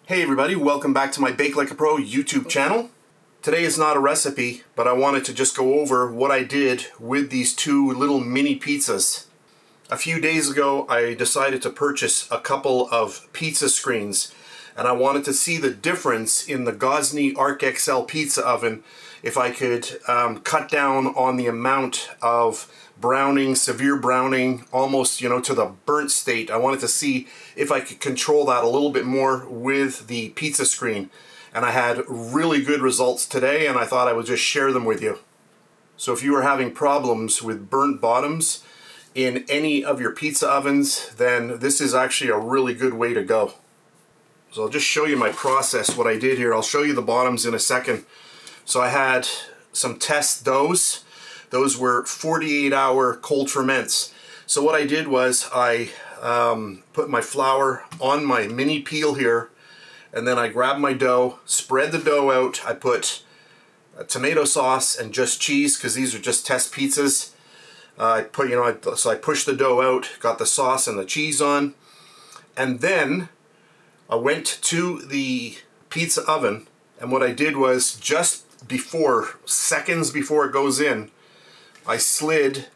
Hey everybody, welcome back to my BakeLikeAPro YouTube channel. Today is not a recipe, but I wanted to just go over what I did with these two little mini pizzas. A few days ago I decided to purchase a couple of pizza screens, and I wanted to see the difference in the Gozney Arc XL pizza oven, if I could cut down on the amount of browning, severe browning, almost, to the burnt state. I wanted to see if I could control that a little bit more with the pizza screen. And I had really good results today, and I thought I would just share them with you. So if you are having problems with burnt bottoms in any of your pizza ovens, then this is actually a really good way to go. So I'll just show you my process, what I did here. I'll show you the bottoms in a second. So I had some test doughs. Those were 48-hour cold ferments. So what I did was I put my flour on my mini peel here, and then I grabbed my dough, spread the dough out. I put tomato sauce and just cheese, because these are just test pizzas. So I pushed the dough out, got the sauce and the cheese on, and then I went to the pizza oven, and what I did was just seconds before it goes in, I slid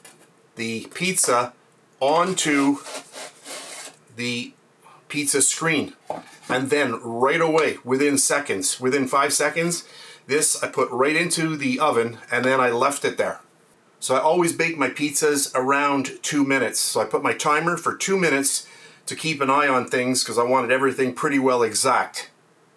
the pizza onto the pizza screen, and then right away, within 5 seconds, this I put right into the oven, and then I left it there. So I always bake my pizzas around 2 minutes. So I put my timer for 2 minutes to keep an eye on things, because I wanted everything pretty well exact.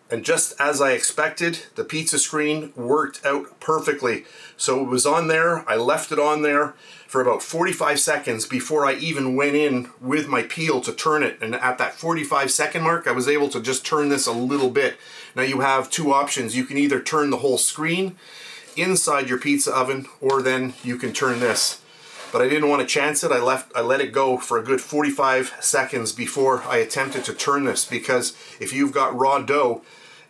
And just as I expected, the pizza screen worked out perfectly. So it was on there, I left it on there for about 45 seconds before I even went in with my peel to turn it. And at that 45-second mark, I was able to just turn this a little bit. Now you have two options. You can either turn the whole screen inside your pizza oven, or then you can turn this. But I didn't want to chance it. I let it go for a good 45 seconds before I attempted to turn this, because if you've got raw dough,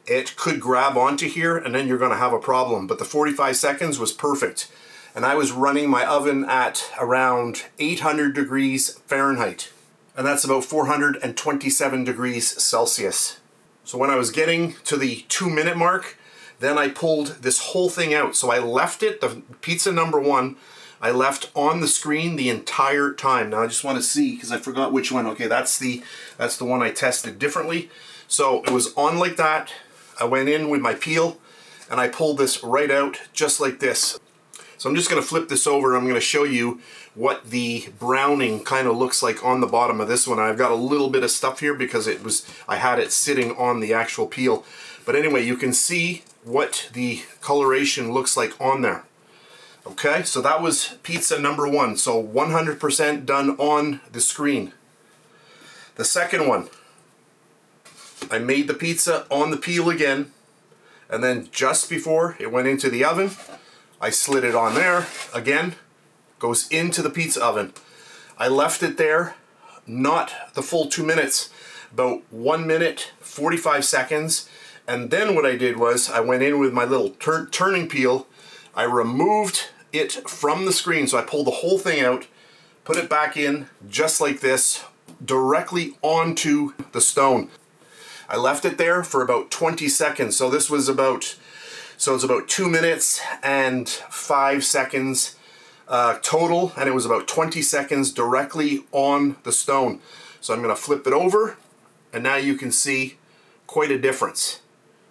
it could grab onto here and then you're going to have a problem. But the 45 seconds was perfect. And I was running my oven at around 800 degrees Fahrenheit. And that's about 427 degrees Celsius. So when I was getting to the 2-minute mark, then I pulled this whole thing out. So I left it, the pizza number one, I left on the screen the entire time. Now I just want to see, because I forgot which one. Okay, that's the one I tested differently. So it was on like that. I went in with my peel, and I pulled this right out just like this. So I'm just going to flip this over, and I'm going to show you what the browning kind of looks like on the bottom of this one. I've got a little bit of stuff here because I had it sitting on the actual peel. But anyway, you can see what the coloration looks like on there. Okay, so that was pizza number one. So 100% done on the screen. The second one, I made the pizza on the peel again, and then just before it went into the oven, I slid it on there again, goes into the pizza oven. I left it there, not the full 2 minutes, about 1 minute, 45 seconds, and then what I did was I went in with my little turning peel. I removed it from the screen, so I pulled the whole thing out, put it back in just like this, directly onto the stone. I left it there for about 20 seconds. So this was it's about 2 minutes and 5 seconds total, and it was about 20 seconds directly on the stone. So I'm going to flip it over, and now you can see quite a difference.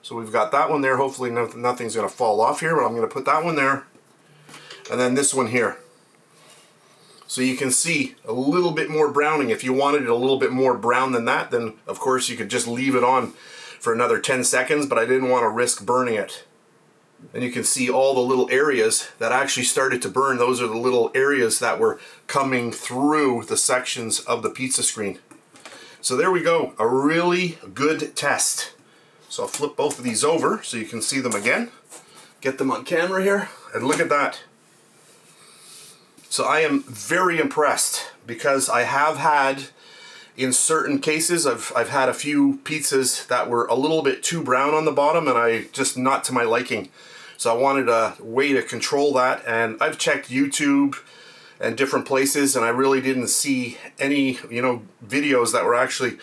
So we've got that one there. Hopefully nothing's going to fall off here, but I'm going to put that one there, and then this one here. So you can see a little bit more browning. If you wanted it a little bit more brown than that, then of course you could just leave it on for another 10 seconds, but I didn't want to risk burning it. And you can see all the little areas that actually started to burn. Those are the little areas that were coming through the sections of the pizza screen. So there we go, a really good test. So I'll flip both of these over so you can see them again. Get them on camera here, and look at that. So I am very impressed, because I have had, in certain cases, I've had a few pizzas that were a little bit too brown on the bottom, and just not to my liking. So I wanted a way to control that, and I've checked YouTube and different places, and I really didn't see any, videos that were actually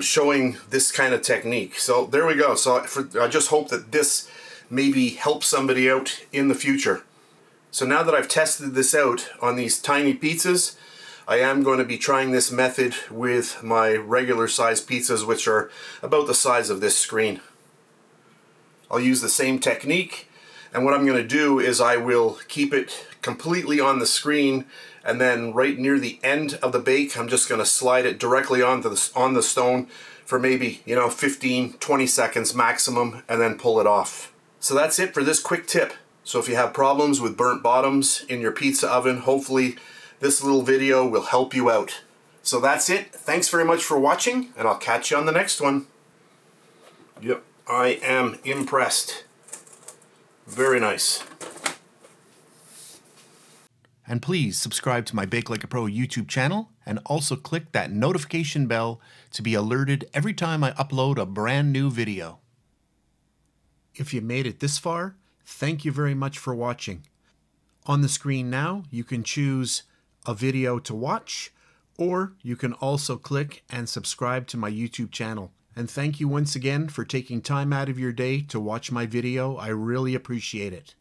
showing this kind of technique. So there we go. So I just hope that this maybe helps somebody out in the future. So now that I've tested this out on these tiny pizzas, I am going to be trying this method with my regular size pizzas, which are about the size of this screen. I'll use the same technique, and what I'm going to do is I will keep it completely on the screen, and then right near the end of the bake I'm just going to slide it directly on the stone for maybe 15-20 seconds maximum, and then pull it off. So that's it for this quick tip. So if you have problems with burnt bottoms in your pizza oven, hopefully this little video will help you out. So that's it. Thanks very much for watching, and I'll catch you on the next one. Yep, I am impressed. Very nice. And please subscribe to my Bake Like a Pro YouTube channel, and also click that notification bell to be alerted every time I upload a brand new video. If you made it this far, thank you very much for watching. On the screen now, you can choose a video to watch, or you can also click and subscribe to my YouTube channel. And thank you once again for taking time out of your day to watch my video. I really appreciate it.